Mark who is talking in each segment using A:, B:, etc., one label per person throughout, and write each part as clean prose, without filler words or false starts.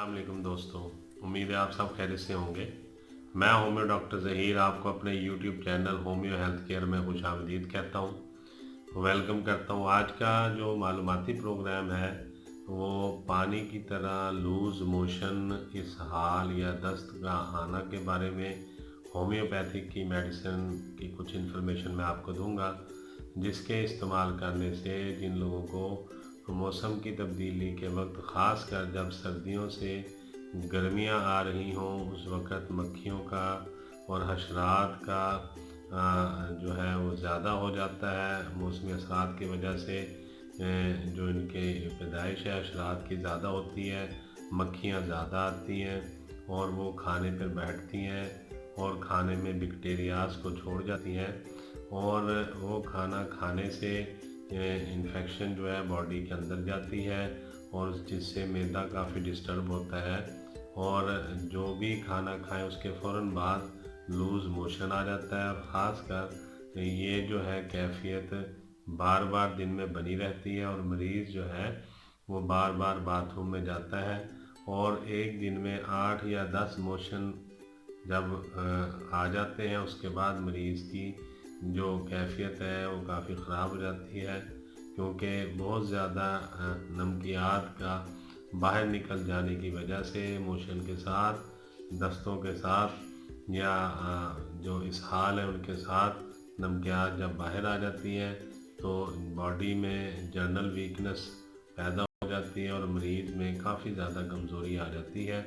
A: अस्सलाम दोस्तों, उम्मीद है आप सब खैरियत से होंगे। मैं होम्यो डॉक्टर ज़हीर आपको अपने YouTube channel homeo health care में खुशामदीद कहता हूँ, वेलकम करता हूँ। आज का जो मालूमाती प्रोग्राम है वो पानी की तरह लूज़ मोशन, इसहाल या दस्त का आना के बारे में होम्योपैथिक की मेडिसिन की कुछ इन्फॉर्मेशन मैं आपको दूंगा, जिसके इस्तेमाल करने से जिन लोगों को मौसम की तब्दीली के वक्त, ख़ास कर जब सर्दियों से गर्मियां आ रही हों, उस वक़्त मक्खियों का और हशरात का जो है वो ज़्यादा हो जाता है। मौसमी असरात की वजह से जो इनके पैदाइश है हशरात की ज़्यादा होती है, मक्खियाँ ज़्यादा आती हैं और वो खाने पर बैठती हैं और खाने में बैक्टीरियाज को छोड़ जाती हैं और वो खाना खाने से इन्फेक्शन जो है बॉडी के अंदर जाती है और जिससे मैदा काफ़ी डिस्टर्ब होता है और जो भी खाना खाएं उसके फ़ौरन बाद लूज़ मोशन आ जाता है। और ख़ास कर ये जो है कैफियत बार बार दिन में बनी रहती है और मरीज़ जो है वो बार बार बाथरूम में जाता है और एक दिन में 8 या 10 मोशन जब आ जाते हैं उसके बाद मरीज़ की जो कैफियत है वो काफ़ी ख़राब हो जाती है, क्योंकि बहुत ज़्यादा नमकियात का बाहर निकल जाने की वजह से मोशन के साथ, दस्तों के साथ या जो इसहाल है उनके साथ नमकियात जब बाहर आ जाती हैं तो बॉडी में जनरल वीकनेस पैदा हो जाती है और मरीज़ में काफ़ी ज़्यादा कमज़ोरी आ जाती है।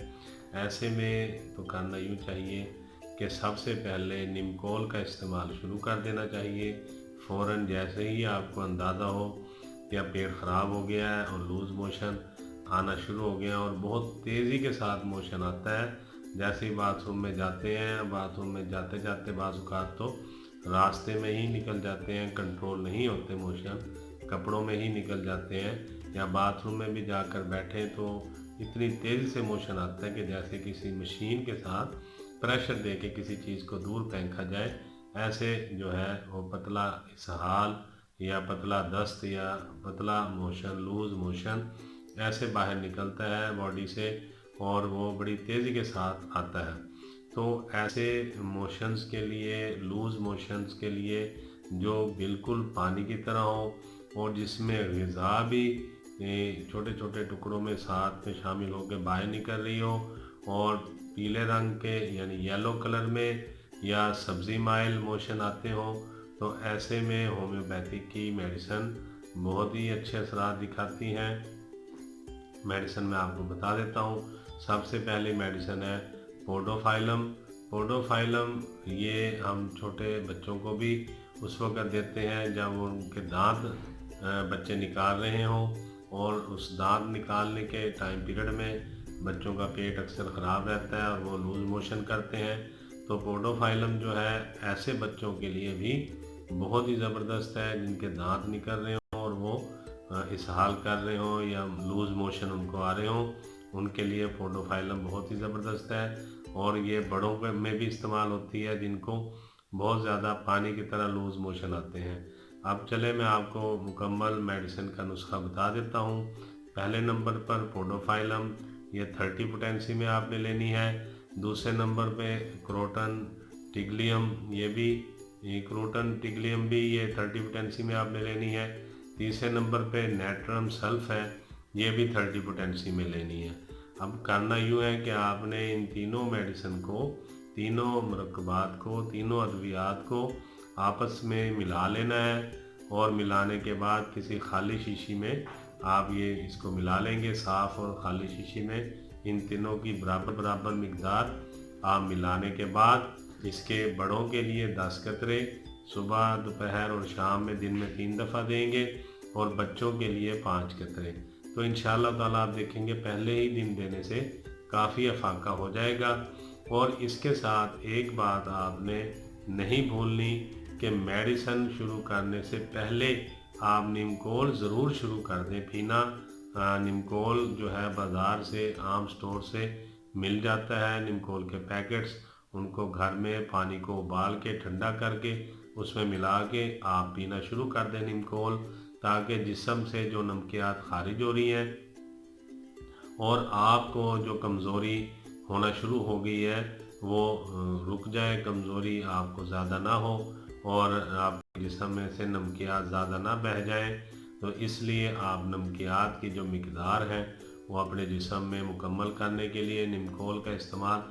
A: ऐसे में तो करना यूँ चाहिए कि सबसे पहले निमकोल का इस्तेमाल शुरू कर देना चाहिए। फ़ौरन जैसे ही आपको अंदाज़ा हो कि पेट ख़राब हो गया है और लूज़ मोशन आना शुरू हो गया और बहुत तेज़ी के साथ मोशन आता है, जैसे ही बाथरूम में जाते हैं, बाथरूम में जाते जाते बाज़ औक़ात तो रास्ते में ही निकल जाते हैं, कंट्रोल नहीं होते मोशन, कपड़ों में ही निकल जाते हैं या बाथरूम में भी जाकर बैठे तो इतनी तेज़ी से मोशन आता है कि जैसे किसी मशीन के साथ प्रेशर दे के किसी चीज़ को दूर फेंका जाए। ऐसे जो है वो पतला इसहाल या पतला दस्त या पतला मोशन, लूज़ मोशन ऐसे बाहर निकलता है बॉडी से और वो बड़ी तेज़ी के साथ आता है। तो ऐसे मोशंस के लिए, लूज़ मोशंस के लिए जो बिल्कुल पानी की तरह हो और जिसमें ग़िज़ा भी छोटे छोटे टुकड़ों में साथ में शामिल होकर बाहर निकल रही हो और पीले रंग के यानी येलो कलर में या सब्ज़ी माइल मोशन आते हों, तो ऐसे में होम्योपैथिक की मेडिसिन बहुत ही अच्छे असरात दिखाती हैं। मेडिसिन मैं आपको बता देता हूँ। सबसे पहली मेडिसिन है पोडोफाइलम। पोडोफाइलम ये हम छोटे बच्चों को भी उस वक्त देते हैं जब उनके दांत बच्चे निकाल रहे हों और उस दांत निकालने के टाइम पीरियड में बच्चों का पेट अक्सर ख़राब रहता है और वो लूज़ मोशन करते हैं। तो पोडोफाइलम जो है ऐसे बच्चों के लिए भी बहुत ही ज़बरदस्त है जिनके दांत निकल रहे हों और वो इसहाल कर रहे हों या लूज़ मोशन उनको आ रहे हों, उनके लिए पोडोफाइलम बहुत ही ज़बरदस्त है। और ये बड़ों में भी इस्तेमाल होती है जिनको बहुत ज़्यादा पानी की तरह लूज़ मोशन आते हैं। अब चले मैं आपको मुकम्मल मेडिसिन का नुस्खा बता देता हूँ। पहले नंबर पर पोडोफाइलम, ये 30 पोटेंसी में आपने लेनी है। दूसरे नंबर पे क्रोटन टिग्लियम, ये क्रोटन टिग्लियम भी ये 30 पोटेंसी में आपने लेनी है। तीसरे नंबर पे नेट्रम सल्फ है, ये भी 30 पोटेंसी में लेनी है। अब करना यूँ है कि आपने इन तीनों मेडिसिन को, तीनों मुरक्कबात को, तीनों अद्वियात को आपस में मिला लेना है और मिलाने के बाद किसी खाली शीशी में आप ये इसको मिला लेंगे। साफ़ और खाली शीशी में इन तीनों की बराबर बराबर मिकदार आप मिलाने के बाद इसके बड़ों के लिए 10 कतरे सुबह, दोपहर और शाम में दिन में 3 दफ़ा देंगे और बच्चों के लिए 5 कतरे। तो इंशाअल्लाह ताला आप देखेंगे पहले ही दिन देने से काफ़ी अफाका हो जाएगा। और इसके साथ एक बात आपने नहीं भूलनी कि मेडिसिन शुरू करने से पहले आप निमकोल ज़रूर शुरू कर दें पीना। निमकोल जो है बाज़ार से, आम स्टोर से मिल जाता है, निमकोल के पैकेट्स, उनको घर में पानी को उबाल के ठंडा करके उसमें मिला के आप पीना शुरू कर दें निमकोल, ताकि जिस्म से जो नमकियात खारिज हो रही हैं और आपको जो कमज़ोरी होना शुरू हो गई है वो रुक जाए, कमज़ोरी आपको ज़्यादा ना हो और आपके जिस्म में से नमकियात ज़्यादा ना बह जाएं। तो इसलिए आप नमकियात की जो मिकदार है वो अपने जिस्म में मुकम्मल करने के लिए निमकोल का इस्तेमाल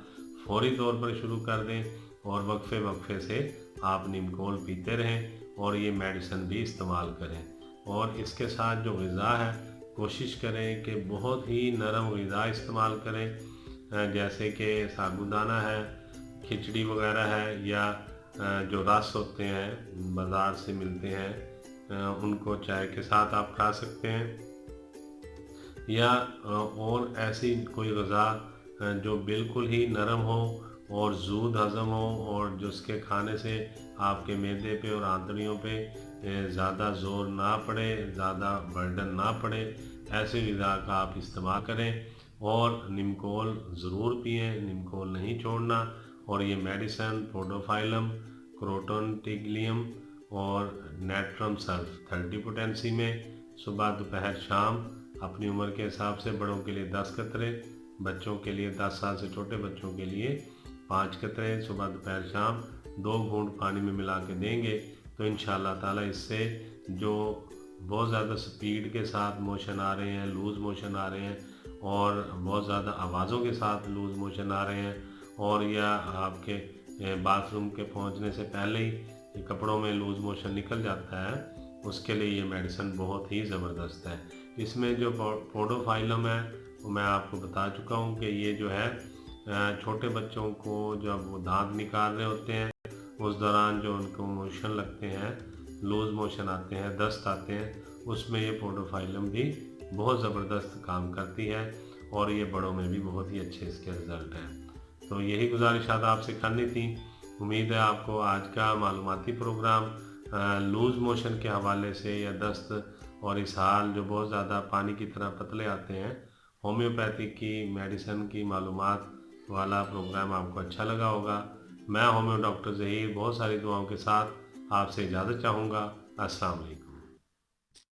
A: फौरी तौर पर शुरू कर दें और वक्फे वक्फे से आप निमकोल पीते रहें और ये मेडिसिन भी इस्तेमाल करें। और इसके साथ जो ग़िज़ा है कोशिश करें कि बहुत ही नरम ग़िज़ा इस्तेमाल करें, जैसे कि साबूदाना है, खिचड़ी वगैरह है, या जो रस होते हैं बाज़ार से मिलते हैं उनको चाय के साथ आप खा सकते हैं, या और ऐसी कोई ग़िज़ा जो बिल्कुल ही नरम हो और ज़ूद हज़म हो और जिसके खाने से आपके मैदे पे और आंतड़ियों पे ज़्यादा ज़ोर ना पड़े, ज़्यादा बर्डन ना पड़े, ऐसी ग़िज़ा का आप इस्तेमाल करें। और निमकोल ज़रूर पिएं, निमकोल नहीं छोड़ना। और ये मेडिसिन पोडोफाइलम, क्रोटोनटिग्लियम और नेट्रम सल्फ 30 पोटेंसी में सुबह दोपहर शाम अपनी उम्र के हिसाब से, बड़ों के लिए 10 कतरे, बच्चों के लिए 10 साल से छोटे बच्चों के लिए 5 कतरे सुबह दोपहर शाम 2 घूंट पानी में मिला के देंगे तो इंशाअल्लाह ताला इससे जो बहुत ज़्यादा स्पीड के साथ मोशन आ रहे हैं, लूज़ मोशन आ रहे हैं और बहुत ज़्यादा आवाज़ों के साथ लूज़ मोशन आ रहे हैं, और या आपके बाथरूम के पहुंचने से पहले ही कपड़ों में लूज़ मोशन निकल जाता है, उसके लिए ये मेडिसिन बहुत ही ज़बरदस्त है। इसमें जो पोडोफाइलम है वो मैं आपको बता चुका हूँ कि ये जो है छोटे बच्चों को जब वो दांत निकाल रहे होते हैं उस दौरान जो उनको मोशन लगते हैं, लूज़ मोशन आते हैं, दस्त आते हैं, उसमें ये पोडोफाइलम भी बहुत ज़बरदस्त काम करती है और ये बड़ों में भी बहुत ही अच्छे इसके रिज़ल्ट हैं। तो यही गुजारिशात आपसे करनी थी। उम्मीद है आपको आज का मालूमाती प्रोग्राम लूज़ मोशन के हवाले से या दस्त और इसहाल जो बहुत ज़्यादा पानी की तरह पतले आते हैं, होम्योपैथी की मेडिसिन की मालूमात वाला प्रोग्राम आपको अच्छा लगा होगा। मैं होम्यो डॉक्टर ज़हीर बहुत सारी दुआओं के साथ आपसे इजाज़त चाहूँगा। अस्सलाम वालेकुम।